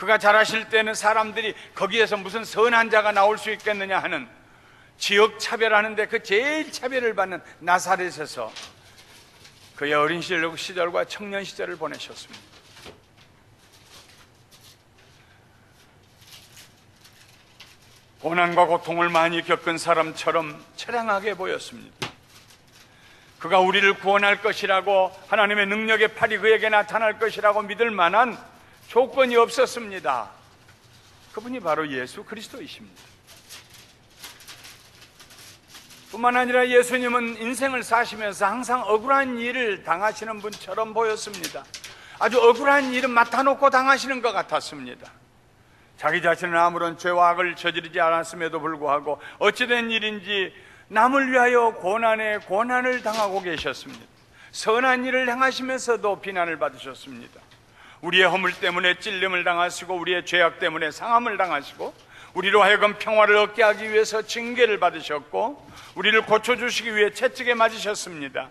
그가 자라실 때는 사람들이 거기에서 무슨 선한 자가 나올 수 있겠느냐 하는 지역 차별하는데 그 제일 차별을 받는 나사렛에서 그의 어린 시절과 청년 시절을 보내셨습니다. 고난과 고통을 많이 겪은 사람처럼 처량하게 보였습니다. 그가 우리를 구원할 것이라고, 하나님의 능력의 팔이 그에게 나타날 것이라고 믿을 만한 조건이 없었습니다. 그분이 바로 예수 그리스도이십니다. 뿐만 아니라 예수님은 인생을 사시면서 항상 억울한 일을 당하시는 분처럼 보였습니다. 아주 억울한 일은 맡아놓고 당하시는 것 같았습니다. 자기 자신은 아무런 죄와 악을 저지르지 않았음에도 불구하고 어찌된 일인지 남을 위하여 고난에 고난을 당하고 계셨습니다. 선한 일을 행하시면서도 비난을 받으셨습니다. 우리의 허물 때문에 찔림을 당하시고 우리의 죄악 때문에 상함을 당하시고 우리로 하여금 평화를 얻게 하기 위해서 징계를 받으셨고 우리를 고쳐주시기 위해 채찍에 맞으셨습니다.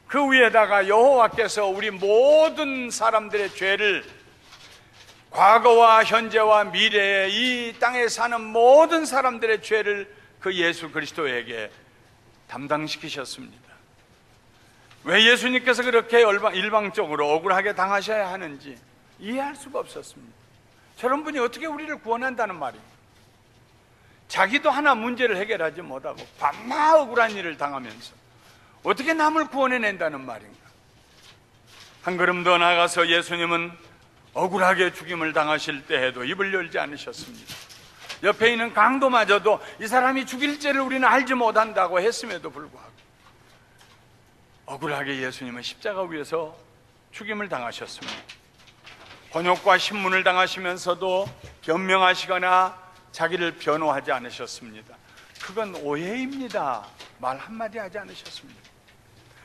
그 위에다가 여호와께서 우리 모든 사람들의 죄를, 과거와 현재와 미래에 이 땅에 사는 모든 사람들의 죄를 그 예수 그리스도에게 담당시키셨습니다. 왜 예수님께서 그렇게 일방적으로 억울하게 당하셔야 하는지 이해할 수가 없었습니다. 저런 분이 어떻게 우리를 구원한다는 말이에요? 자기도 하나 문제를 해결하지 못하고 밤낮 억울한 일을 당하면서 어떻게 남을 구원해낸다는 말인가? 한 걸음 더 나아가서 예수님은 억울하게 죽임을 당하실 때에도 입을 열지 않으셨습니다. 옆에 있는 강도마저도 이 사람이 죽일 죄를 우리는 알지 못한다고 했음에도 불구하고 억울하게 예수님은 십자가 위에서 죽임을 당하셨습니다. 번역과 신문을 당하시면서도 변명하시거나 자기를 변호하지 않으셨습니다. 그건 오해입니다. 말 한마디 하지 않으셨습니다.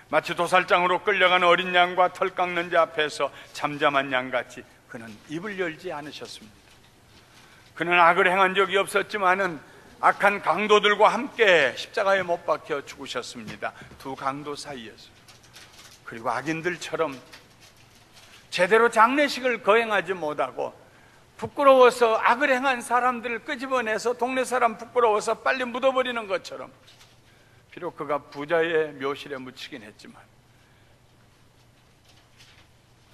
마치 도살장으로 끌려가는 어린 양과 털 깎는 자 앞에서 잠잠한 양같이 그는 입을 열지 않으셨습니다. 그는 악을 행한 적이 없었지만은 악한 강도들과 함께 십자가에 못 박혀 죽으셨습니다. 두 강도 사이에서. 그리고 악인들처럼 제대로 장례식을 거행하지 못하고 부끄러워서 악을 행한 사람들을 끄집어내서 동네 사람 부끄러워서 빨리 묻어버리는 것처럼, 비록 그가 부자의 묘실에 묻히긴 했지만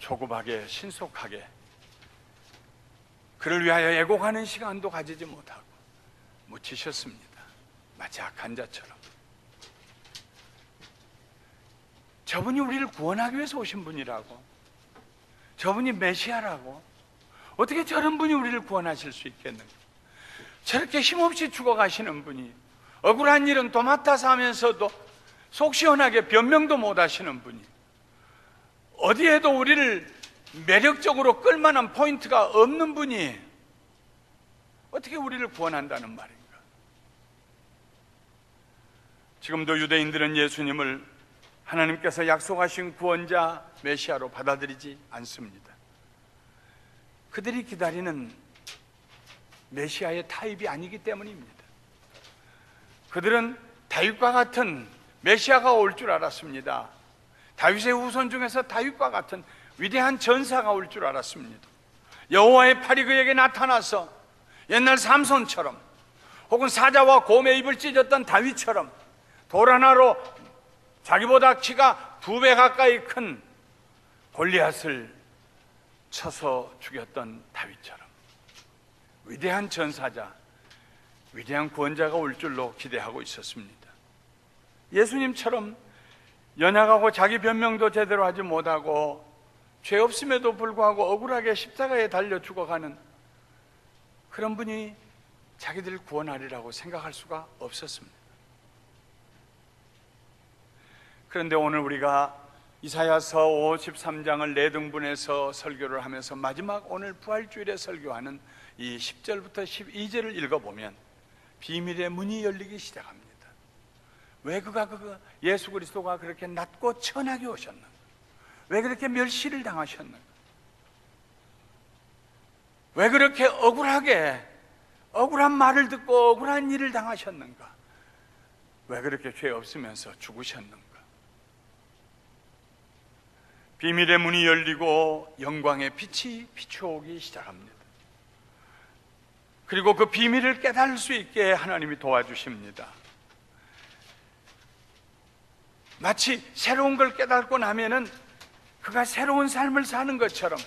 조급하게 신속하게 그를 위하여 애곡하는 시간도 가지지 못하고 묻히셨습니다. 마치 악한 자처럼. 저분이 우리를 구원하기 위해서 오신 분이라고, 저분이 메시아라고, 어떻게 저런 분이 우리를 구원하실 수 있겠는가? 저렇게 힘없이 죽어가시는 분이, 억울한 일은 도맡아서 하면서도 속 시원하게 변명도 못 하시는 분이, 어디에도 우리를 매력적으로 끌만한 포인트가 없는 분이 어떻게 우리를 구원한다는 말인가? 지금도 유대인들은 예수님을 하나님께서 약속하신 구원자 메시아로 받아들이지 않습니다. 그들이 기다리는 메시아의 타입이 아니기 때문입니다. 그들은 다윗과 같은 메시아가 올 줄 알았습니다. 다윗의 후손 중에서 다윗과 같은 위대한 전사가 올 줄 알았습니다. 여호와의 팔이 그에게 나타나서 옛날 삼손처럼, 혹은 사자와 곰의 입을 찢었던 다윗처럼 돌 하나로 자기보다 키가 2배 가까이 큰 골리앗을 쳐서 죽였던 다윗처럼 위대한 전사자, 위대한 구원자가 올 줄로 기대하고 있었습니다. 예수님처럼 연약하고 자기 변명도 제대로 하지 못하고 죄 없음에도 불구하고 억울하게 십자가에 달려 죽어가는 그런 분이 자기들을 구원하리라고 생각할 수가 없었습니다. 그런데 오늘 우리가 이사야서 53장을 4등분해서 설교를 하면서 마지막 오늘 부활주일에 설교하는 이 10절부터 12절을 읽어보면 비밀의 문이 열리기 시작합니다. 왜 예수 그리스도가 그렇게 낮고 천하게 오셨는가? 왜 그렇게 멸시를 당하셨는가? 왜 그렇게 억울한 말을 듣고 억울한 일을 당하셨는가? 왜 그렇게 죄 없으면서 죽으셨는가? 비밀의 문이 열리고 영광의 빛이 비추어오기 시작합니다. 그리고 그 비밀을 깨달을 수 있게 하나님이 도와주십니다. 마치 새로운 걸 깨닫고 나면은 그가 새로운 삶을 사는 것처럼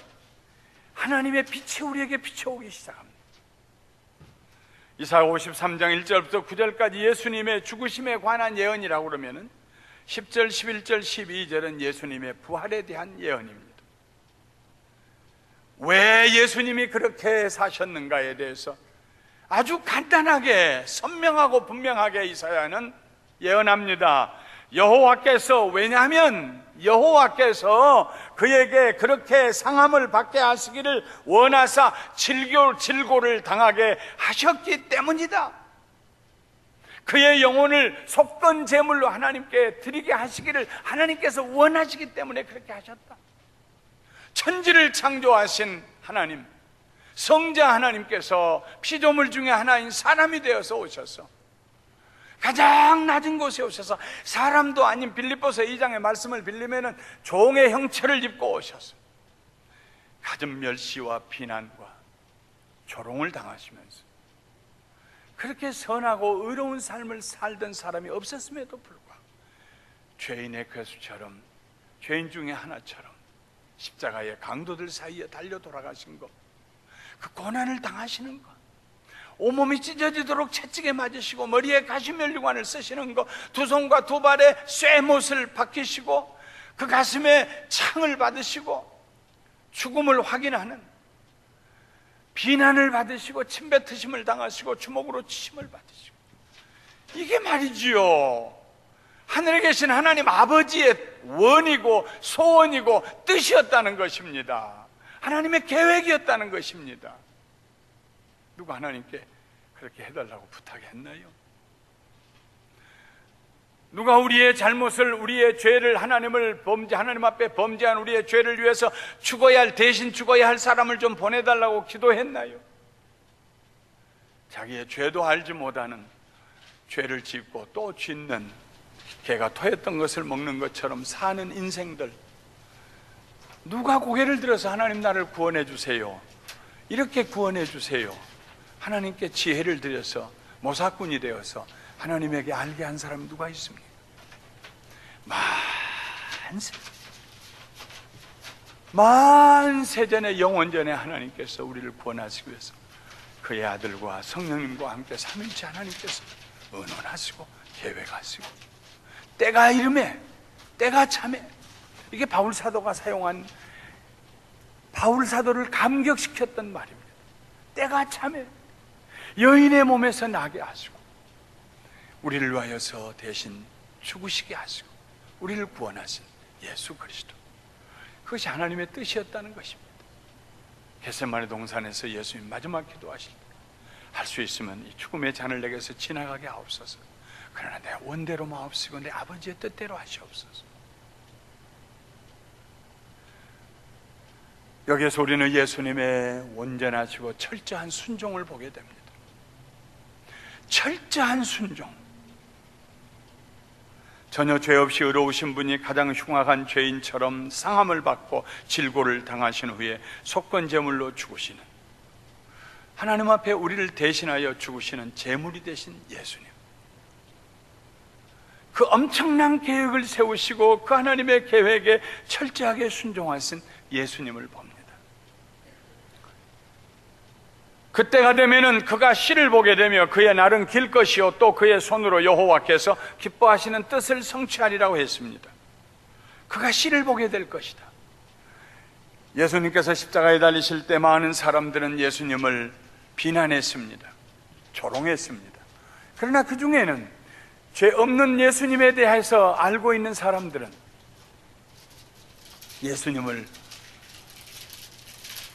하나님의 빛이 우리에게 비춰오기 시작합니다. 이사야 53장 1절부터 9절까지 예수님의 죽으심에 관한 예언이라고 그러면은 10절, 11절, 12절은 예수님의 부활에 대한 예언입니다. 왜 예수님이 그렇게 사셨는가에 대해서 아주 간단하게 선명하고 분명하게 이사야는 예언합니다. 여호와께서, 왜냐하면 여호와께서 그에게 그렇게 상함을 받게 하시기를 원하사 질고를 당하게 하셨기 때문이다. 그의 영혼을 속건 제물로 하나님께 드리게 하시기를 하나님께서 원하시기 때문에 그렇게 하셨다. 천지를 창조하신 하나님, 성자 하나님께서 피조물 중에 하나인 사람이 되어서 오셔서 가장 낮은 곳에 오셔서 사람도 아닌 빌립보서 2장의 말씀을 빌리면은 종의 형체를 입고 오셔서 갖은 멸시와 비난과 조롱을 당하시면서 그렇게 선하고 의로운 삶을 살던 사람이 없었음에도 불구하고 죄인의 괴수처럼, 죄인 중에 하나처럼 십자가의 강도들 사이에 달려 돌아가신 것, 그 고난을 당하시는 것, 온몸이 찢어지도록 채찍에 맞으시고 머리에 가시면류관을 쓰시는 것, 두 손과 두 발에 쇠못을 박히시고 그 가슴에 창을 받으시고 죽음을 확인하는, 비난을 받으시고 침뱉으심을 당하시고 주먹으로 치심을 받으시고, 이게 말이지요 하늘에 계신 하나님 아버지의 원이고 소원이고 뜻이었다는 것입니다. 하나님의 계획이었다는 것입니다. 누가 하나님께 그렇게 해달라고 부탁했나요? 누가 우리의 잘못을, 우리의 죄를, 하나님 앞에 범죄한 우리의 죄를 위해서 대신 죽어야 할 사람을 좀 보내달라고 기도했나요? 자기의 죄도 알지 못하는, 죄를 짓고 또 짓는, 개가 토했던 것을 먹는 것처럼 사는 인생들, 누가 고개를 들어서 하나님 나를 구원해 주세요, 이렇게 구원해 주세요, 하나님께 지혜를 드려서 모사꾼이 되어서 하나님에게 알게 한 사람이 누가 있습니까? 만세전에 영원전에 하나님께서 우리를 구원하시기 위해서 그의 아들과 성령님과 함께 삼위일체 하나님께서 의논하시고 계획하시고 때가 이름에 때가 참에, 이게 바울 사도가 사용한, 바울 사도를 감격시켰던 말입니다. 때가 참에 여인의 몸에서 나게 하시고 우리를 위하여서 대신 죽으시게 하시고 우리를 구원하신 예수 그리스도, 그것이 하나님의 뜻이었다는 것입니다. 겟세마네 동산에서 예수님 마지막 기도하실 때 할 수 있으면 이 죽음의 잔을 내게서 지나가게 하옵소서, 그러나 내 원대로 마옵시고 내 아버지의 뜻대로 하시옵소서. 여기에서 우리는 예수님의 온전하시고 철저한 순종을 보게 됩니다. 철저한 순종. 전혀 죄 없이 의로우신 분이 가장 흉악한 죄인처럼 상함을 받고 질고를 당하신 후에 속건제물로 죽으시는, 하나님 앞에 우리를 대신하여 죽으시는 제물이 되신 예수님, 그 엄청난 계획을 세우시고 그 하나님의 계획에 철저하게 순종하신 예수님을 봅니다. 그때가 되면은 그가 씨를 보게 되며 그의 날은 길 것이요 또 그의 손으로 여호와께서 기뻐하시는 뜻을 성취하리라고 했습니다. 그가 씨를 보게 될 것이다. 예수님께서 십자가에 달리실 때 많은 사람들은 예수님을 비난했습니다. 조롱했습니다. 그러나 그 중에는 죄 없는 예수님에 대해서 알고 있는 사람들은 예수님을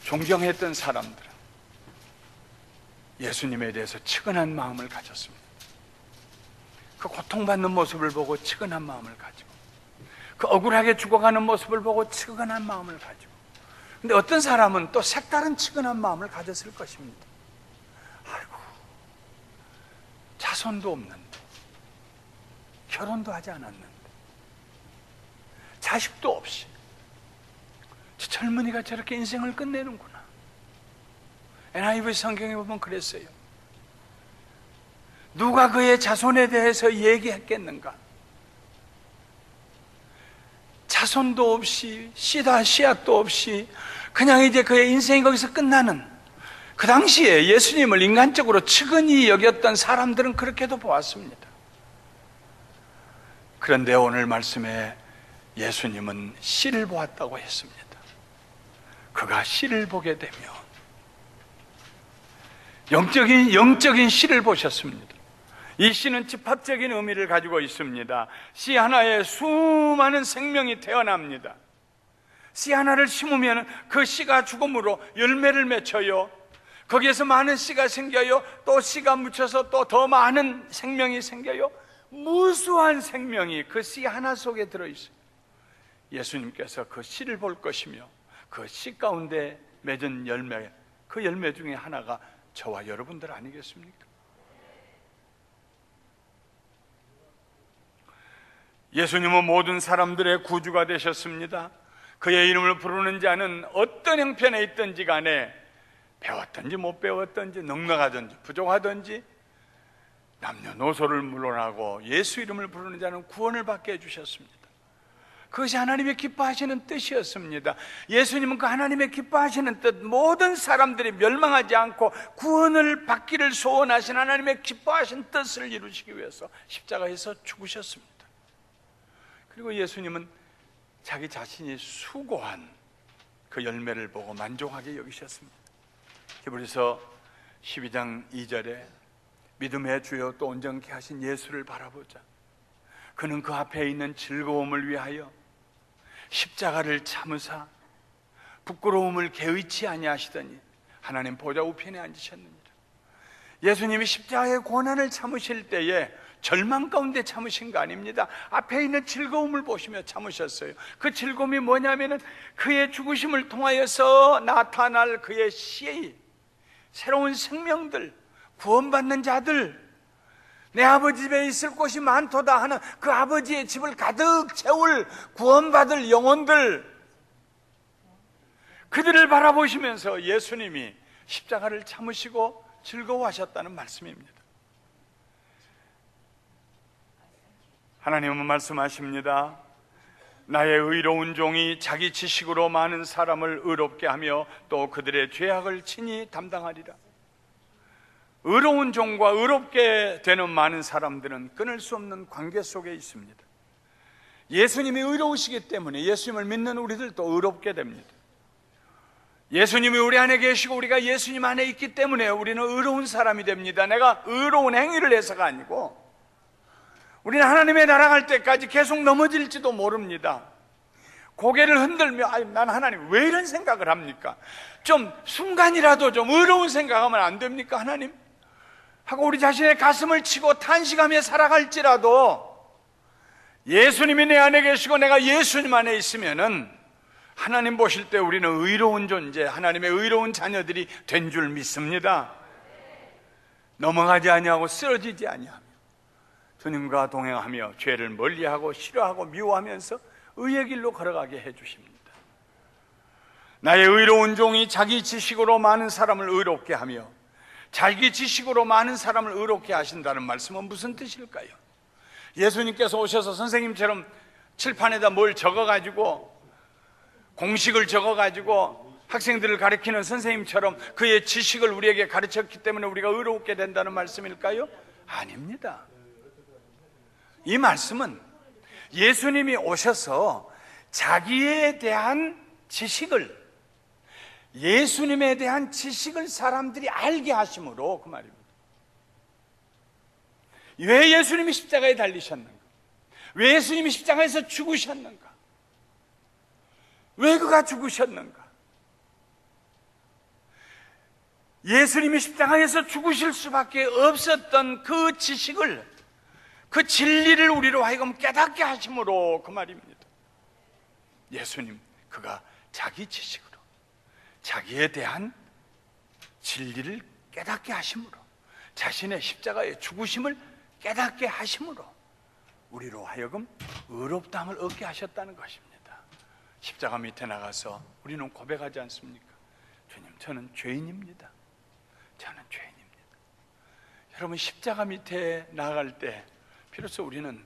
존경했던 사람들은 예수님에 대해서 측은한 마음을 가졌습니다. 그 고통받는 모습을 보고 측은한 마음을 가지고, 그 억울하게 죽어가는 모습을 보고 측은한 마음을 가지고, 근데 어떤 사람은 또 색다른 측은한 마음을 가졌을 것입니다. 아이고, 자손도 없는데, 결혼도 하지 않았는데, 자식도 없이 저 젊은이가 저렇게 인생을 끝내는구나, NIV 성경에 보면 그랬어요. 누가 그의 자손에 대해서 얘기했겠는가? 자손도 없이 씨앗도 없이 그냥 이제 그의 인생이 거기서 끝나는, 그 당시에 예수님을 인간적으로 측은히 여겼던 사람들은 그렇게도 보았습니다. 그런데 오늘 말씀에 예수님은 씨를 보았다고 했습니다. 그가 씨를 보게 되면 영적인 씨를 보셨습니다. 이 씨는 집합적인 의미를 가지고 있습니다. 씨 하나에 수많은 생명이 태어납니다. 씨 하나를 심으면 그 씨가 죽음으로 열매를 맺혀요. 거기에서 많은 씨가 생겨요. 또 씨가 묻혀서 또 더 많은 생명이 생겨요. 무수한 생명이 그 씨 하나 속에 들어있어요. 예수님께서 그 씨를 볼 것이며 그 씨 가운데 맺은 열매, 그 열매 중에 하나가 저와 여러분들 아니겠습니까? 예수님은 모든 사람들의 구주가 되셨습니다. 그의 이름을 부르는 자는 어떤 형편에 있든지 간에 배웠든지 못 배웠든지 넉넉하든지 부족하든지 남녀노소를 물러나고 예수 이름을 부르는 자는 구원을 받게 해주셨습니다. 그것이 하나님의 기뻐하시는 뜻이었습니다. 예수님은 그 하나님의 기뻐하시는 뜻, 모든 사람들이 멸망하지 않고 구원을 받기를 소원하신 하나님의 기뻐하신 뜻을 이루시기 위해서 십자가에서 죽으셨습니다. 그리고 예수님은 자기 자신이 수고한 그 열매를 보고 만족하게 여기셨습니다. 히브리서 12장 2절에 믿음의 주여 또 온전케 하신 예수를 바라보자. 그는 그 앞에 있는 즐거움을 위하여 십자가를 참으사 부끄러움을 개의치 아니하시더니 하나님 보좌 우편에 앉으셨느니라. 예수님이 십자가의 고난을 참으실 때에 절망 가운데 참으신 거 아닙니다. 앞에 있는 즐거움을 보시며 참으셨어요. 그 즐거움이 뭐냐면은 그의 죽으심을 통하여서 나타날 그의 시의 새로운 생명들, 구원받는 자들, 내 아버지 집에 있을 곳이 많도다 하는 그 아버지의 집을 가득 채울 구원받을 영혼들, 그들을 바라보시면서 예수님이 십자가를 참으시고 즐거워하셨다는 말씀입니다. 하나님은 말씀하십니다. 나의 의로운 종이 자기 지식으로 많은 사람을 의롭게 하며 또 그들의 죄악을 친히 담당하리라. 의로운 종과 의롭게 되는 많은 사람들은 끊을 수 없는 관계 속에 있습니다. 예수님이 의로우시기 때문에 예수님을 믿는 우리들도 의롭게 됩니다. 예수님이 우리 안에 계시고 우리가 예수님 안에 있기 때문에 우리는 의로운 사람이 됩니다. 내가 의로운 행위를 해서가 아니고, 우리는 하나님의 나라 갈 때까지 계속 넘어질지도 모릅니다. 고개를 흔들며 난 하나님 왜 이런 생각을 합니까? 좀 순간이라도 좀 의로운 생각하면 안 됩니까? 하나님? 하고 우리 자신의 가슴을 치고 탄식하며 살아갈지라도 예수님이 내 안에 계시고 내가 예수님 안에 있으면은 하나님 보실 때 우리는 의로운 존재, 하나님의 의로운 자녀들이 된 줄 믿습니다. 넘어가지 아니하고 쓰러지지 아니하며 주님과 동행하며 죄를 멀리하고 싫어하고 미워하면서 의의 길로 걸어가게 해주십니다. 나의 의로운 종이 자기 지식으로 많은 사람을 의롭게 하며 자기 지식으로 많은 사람을 의롭게 하신다는 말씀은 무슨 뜻일까요? 예수님께서 오셔서 선생님처럼 칠판에다 뭘 적어가지고 공식을 적어가지고 학생들을 가르치는 선생님처럼 그의 지식을 우리에게 가르쳤기 때문에 우리가 의롭게 된다는 말씀일까요? 아닙니다. 이 말씀은 예수님이 오셔서 자기에 대한 지식을, 예수님에 대한 지식을 사람들이 알게 하심으로 그 말입니다. 왜 예수님이 십자가에 달리셨는가? 왜 예수님이 십자가에서 죽으셨는가? 왜 그가 죽으셨는가? 예수님이 십자가에서 죽으실 수밖에 없었던 그 지식을, 그 진리를 우리로 하여금 깨닫게 하심으로 그 말입니다. 예수님, 그가 자기 지식으로 자기에 대한 진리를 깨닫게 하심으로, 자신의 십자가의 죽으심을 깨닫게 하심으로 우리로 하여금 의롭다함을 얻게 하셨다는 것입니다. 십자가 밑에 나가서 우리는 고백하지 않습니까? 주님, 저는 죄인입니다. 저는 죄인입니다. 여러분, 십자가 밑에 나아갈 때 비로소 우리는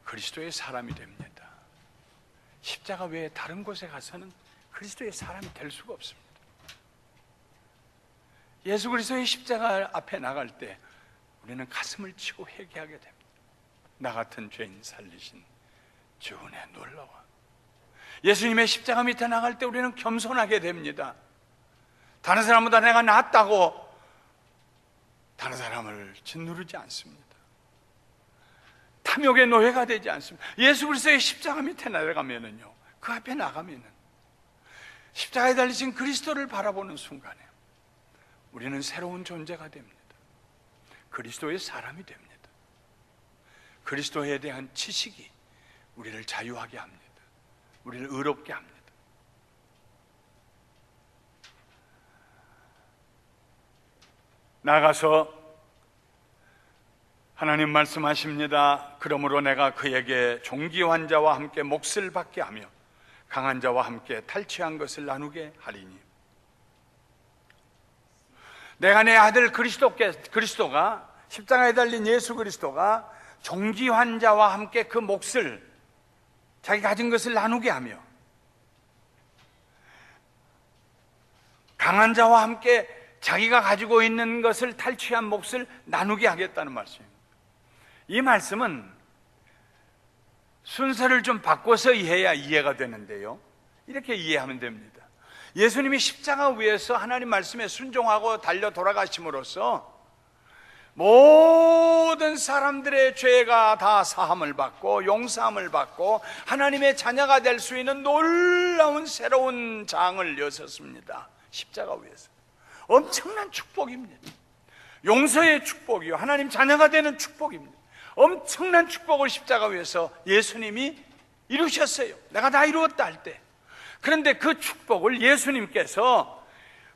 그리스도의 사람이 됩니다. 십자가 외에 다른 곳에 가서는 그리스도의 사람이 될 수가 없습니다. 예수 그리스도의 십자가 앞에 나갈 때 우리는 가슴을 치고 회개하게 됩니다. 나 같은 죄인 살리신 주 은혜 놀라워. 예수님의 십자가 밑에 나갈 때 우리는 겸손하게 됩니다. 다른 사람보다 내가 낫다고 다른 사람을 짓누르지 않습니다. 탐욕의 노예가 되지 않습니다. 예수 그리스도의 십자가 밑에 나가면은요, 그 앞에 나가면은 십자가에 달리신 그리스도를 바라보는 순간에 우리는 새로운 존재가 됩니다. 그리스도의 사람이 됩니다. 그리스도에 대한 지식이 우리를 자유하게 합니다. 우리를 의롭게 합니다. 나가서 하나님 말씀하십니다. 그러므로 내가 그에게 종기 환자와 함께 몫을 받게 하며 강한 자와 함께 탈취한 것을 나누게 하리니, 내가 내 아들 그리스도가 십자가에 달린 예수 그리스도가 종기 환자와 함께 그 몫을, 자기 가진 것을 나누게 하며 강한 자와 함께 자기가 가지고 있는 것을 탈취한 몫을 나누게 하겠다는 말씀입니다. 이 말씀은 순서를 좀 바꿔서 이해해야 이해가 되는데요, 이렇게 이해하면 됩니다. 예수님이 십자가 위에서 하나님 말씀에 순종하고 달려 돌아가심으로써 모든 사람들의 죄가 다 사함을 받고 용서함을 받고 하나님의 자녀가 될 수 있는 놀라운 새로운 장을 여셨습니다. 십자가 위에서. 엄청난 축복입니다. 용서의 축복이요, 하나님 자녀가 되는 축복입니다. 엄청난 축복을 십자가 위에서 예수님이 이루셨어요. 내가 다 이루었다 할 때. 그런데 그 축복을 예수님께서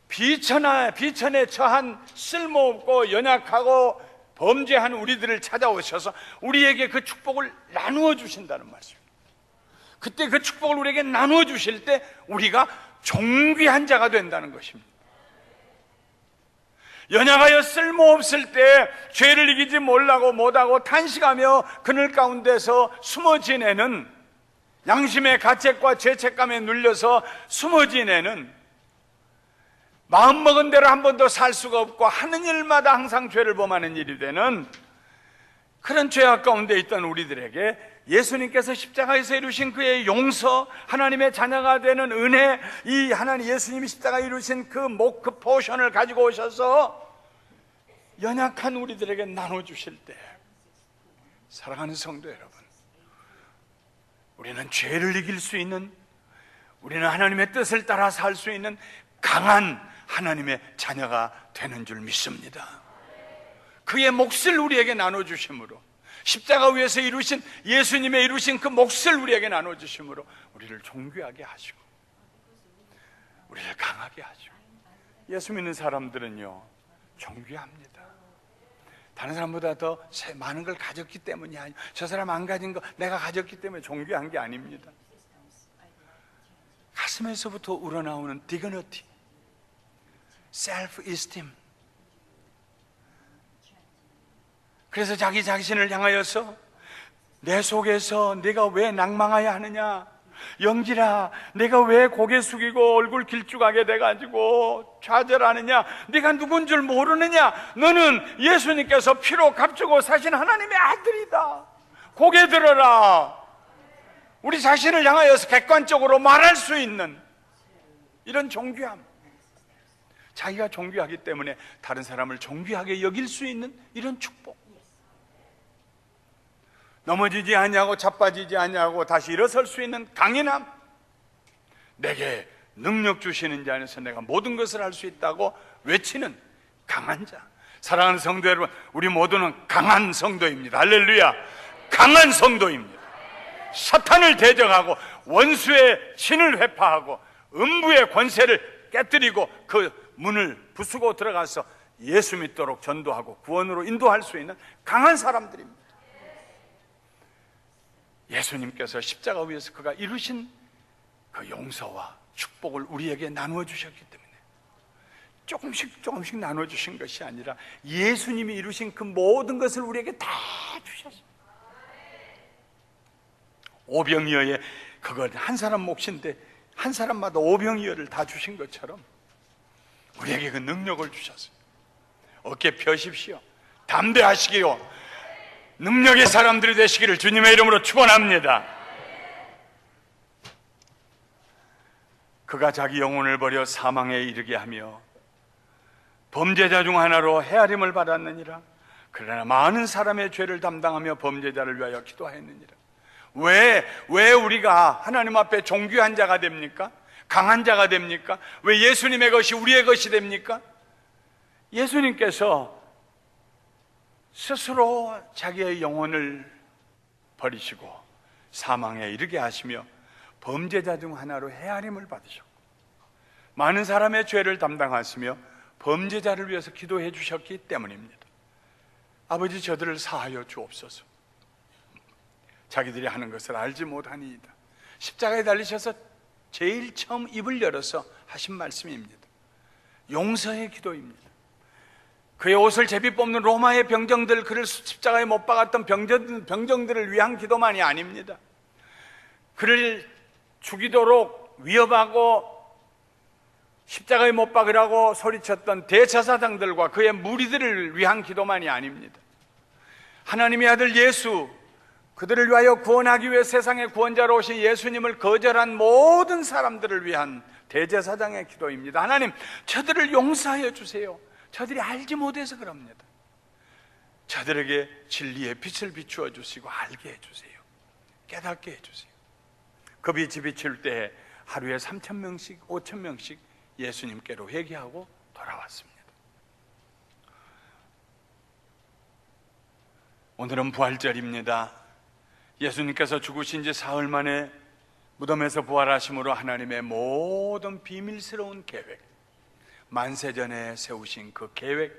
비천에 처한 쓸모없고 연약하고 범죄한 우리들을 찾아오셔서 우리에게 그 축복을 나누어 주신다는 말씀입니다. 그때 그 축복을 우리에게 나누어 주실 때 우리가 존귀한 자가 된다는 것입니다. 연약하여 쓸모없을 때 죄를 이기지 못하고 탄식하며 그늘 가운데서 숨어 지내는, 양심의 가책과 죄책감에 눌려서 숨어 지내는, 마음먹은 대로 한 번도 살 수가 없고 하는 일마다 항상 죄를 범하는 일이 되는 그런 죄악 가운데 있던 우리들에게 예수님께서 십자가에서 이루신 그의 용서, 하나님의 자녀가 되는 은혜, 이 하나님 예수님이 십자가에 이루신 그 포션을 가지고 오셔서 연약한 우리들에게 나눠주실 때, 사랑하는 성도 여러분, 우리는 죄를 이길 수 있는, 우리는 하나님의 뜻을 따라 살 수 있는 강한 하나님의 자녀가 되는 줄 믿습니다. 그의 몫을 우리에게 나눠주심으로, 십자가 위에서 이루신 예수님의 이루신 그 몫을 우리에게 나눠주심으로 우리를 존귀하게 하시고 우리를 강하게 하시고, 예수 믿는 사람들은요 존귀합니다. 다른 사람보다 더 많은 걸 가졌기 때문이 아니에요. 저 사람 안 가진 거 내가 가졌기 때문에 존귀한 게 아닙니다. 가슴에서부터 우러나오는 dignity, self-esteem. 그래서 자기 자신을 향하여서 내 속에서 네가 왜 낭망하여 하느냐, 영질아 내가 왜 고개 숙이고 얼굴 길쭉하게 돼가지고 좌절하느냐, 네가 누군 줄 모르느냐, 너는 예수님께서 피로 값주고 사신 하나님의 아들이다. 고개 들어라. 우리 자신을 향하여서 객관적으로 말할 수 있는 이런 존귀함, 자기가 존귀하기 때문에 다른 사람을 존귀하게 여길 수 있는 이런 축복, 넘어지지 아니하고 자빠지지 아니하고 다시 일어설 수 있는 강인함, 내게 능력 주시는 자 안에서 내가 모든 것을 할 수 있다고 외치는 강한 자. 사랑하는 성도 여러분, 우리 모두는 강한 성도입니다. 할렐루야. 강한 성도입니다. 사탄을 대적하고 원수의 신을 회파하고 음부의 권세를 깨뜨리고 그 문을 부수고 들어가서 예수 믿도록 전도하고 구원으로 인도할 수 있는 강한 사람들입니다. 예수님께서 십자가 위에서 그가 이루신 그 용서와 축복을 우리에게 나누어 주셨기 때문에 조금씩 조금씩 나눠주신 것이 아니라 예수님이 이루신 그 모든 것을 우리에게 다 주셨어요. 오병이어의 그건 한 사람 몫인데 한 사람마다 오병이어를 다 주신 것처럼 우리에게 그 능력을 주셨어요. 어깨 펴십시오. 담대하시기요. 능력의 사람들이 되시기를 주님의 이름으로 축원합니다. 그가 자기 영혼을 버려 사망에 이르게 하며 범죄자 중 하나로 헤아림을 받았느니라. 그러나 많은 사람의 죄를 담당하며 범죄자를 위하여 기도하였느니라. 왜 우리가 하나님 앞에 존귀한 자가 됩니까? 강한 자가 됩니까? 왜 예수님의 것이 우리의 것이 됩니까? 예수님께서 스스로 자기의 영혼을 버리시고 사망에 이르게 하시며 범죄자 중 하나로 헤아림을 받으셨고 많은 사람의 죄를 담당하시며 범죄자를 위해서 기도해 주셨기 때문입니다. 아버지, 저들을 사하여 주옵소서. 자기들이 하는 것을 알지 못하니이다. 십자가에 달리셔서 제일 처음 입을 열어서 하신 말씀입니다. 용서의 기도입니다. 그의 옷을 제비 뽑는 로마의 병정들, 그를 십자가에 못 박았던 병정들을 위한 기도만이 아닙니다. 그를 죽이도록 위협하고 십자가에 못 박으라고 소리쳤던 대제사장들과 그의 무리들을 위한 기도만이 아닙니다. 하나님의 아들 예수, 그들을 위하여 구원하기 위해 세상의 구원자로 오신 예수님을 거절한 모든 사람들을 위한 대제사장의 기도입니다. 하나님, 저들을 용서하여 주세요. 저들이 알지 못해서 그럽니다. 저들에게 진리의 빛을 비추어 주시고 알게 해주세요. 깨닫게 해주세요. 급이 집이 칠 때에 하루에 3,000명씩 5,000명씩 예수님께로 회개하고 돌아왔습니다. 오늘은 부활절입니다. 예수님께서 죽으신 지 사흘 만에 무덤에서 부활하심으로 하나님의 모든 비밀스러운 계획, 만세전에 세우신 그 계획,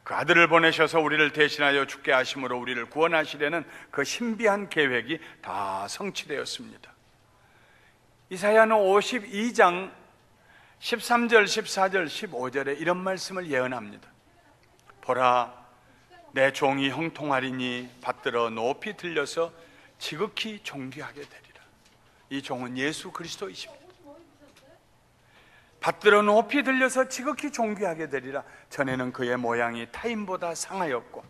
그 아들을 보내셔서 우리를 대신하여 죽게 하심으로 우리를 구원하시려는 그 신비한 계획이 다 성취되었습니다. 이사야는 52장 13절, 14절, 15절에 이런 말씀을 예언합니다. 보라, 내 종이 형통하리니 받들어 높이 들려서 지극히 존귀하게 되리라. 이 종은 예수 그리스도이십니다. 받들어 높이 들려서 지극히 존귀하게 되리라. 전에는 그의 모양이 타인보다 상하였고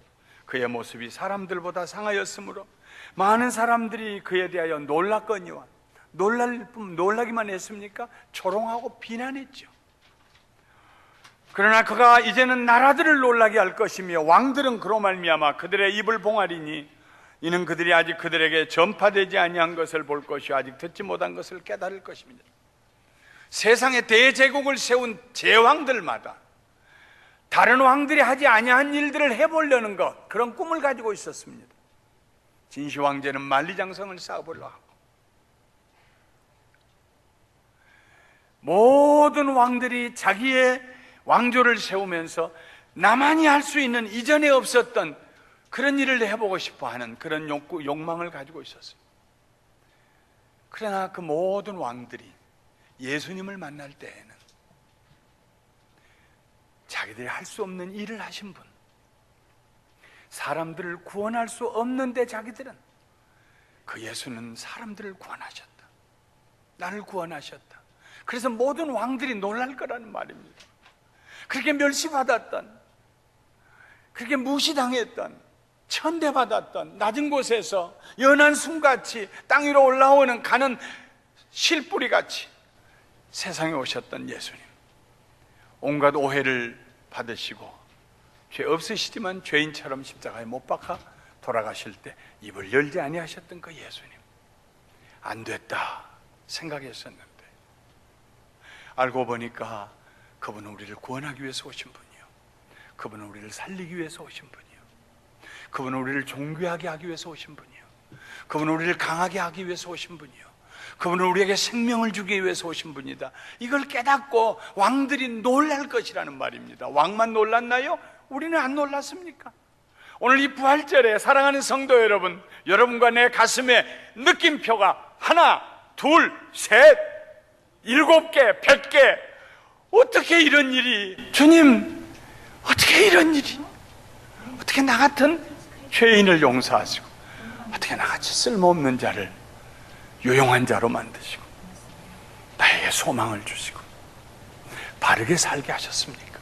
그의 모습이 사람들보다 상하였으므로 많은 사람들이 그에 대하여 놀랐거니와 놀라기만 했습니까? 조롱하고 비난했죠. 그러나 그가 이제는 나라들을 놀라게 할 것이며 왕들은 그로 말미암아 그들의 입을 봉하리니 이는 그들이 아직 그들에게 전파되지 아니한 것을 볼 것이요 아직 듣지 못한 것을 깨달을 것입니다. 세상에 대제국을 세운 제왕들마다 다른 왕들이 하지 아니한 일들을 해보려는 것, 그런 꿈을 가지고 있었습니다. 진시황제는 만리장성을 쌓아보려고 하고 모든 왕들이 자기의 왕조를 세우면서 나만이 할 수 있는 이전에 없었던 그런 일을 해보고 싶어하는 그런 욕망을 가지고 있었어요. 그러나 그 모든 왕들이 예수님을 만날 때에는 자기들이 할 수 없는 일을 하신 분, 사람들을 구원할 수 없는데 자기들은 그 예수는 사람들을 구원하셨다. 나를 구원하셨다. 그래서 모든 왕들이 놀랄 거라는 말입니다. 그렇게 멸시받았던, 그렇게 무시당했던, 천대받았던 낮은 곳에서 연한 숨같이 땅 위로 올라오는 가는 실뿌리같이 세상에 오셨던 예수님, 온갖 오해를 받으시고 죄 없으시지만 죄인처럼 십자가에 못 박아 돌아가실 때 입을 열지 아니하셨던 그 예수님, 안 됐다 생각했었는데 알고 보니까 그분은 우리를 구원하기 위해서 오신 분이요, 그분은 우리를 살리기 위해서 오신 분이요, 그분은 우리를 존귀하게 하기 위해서 오신 분이요, 그분은 우리를 강하게 하기 위해서 오신 분이요, 그분은 우리에게 생명을 주기 위해서 오신 분이다. 이걸 깨닫고 왕들이 놀랄 것이라는 말입니다. 왕만 놀랐나요? 우리는 안 놀랐습니까? 오늘 이 부활절에 사랑하는 성도 여러분, 여러분과 내 가슴에 느낌표가 하나, 둘, 셋, 7개, 100개, 어떻게 이런 일이, 주님, 어떻게 이런 일이, 어떻게 나 같은 죄인을 용서하시고, 어떻게 나같이 쓸모없는 자를 유용한 자로 만드시고, 나에게 소망을 주시고, 바르게 살게 하셨습니까?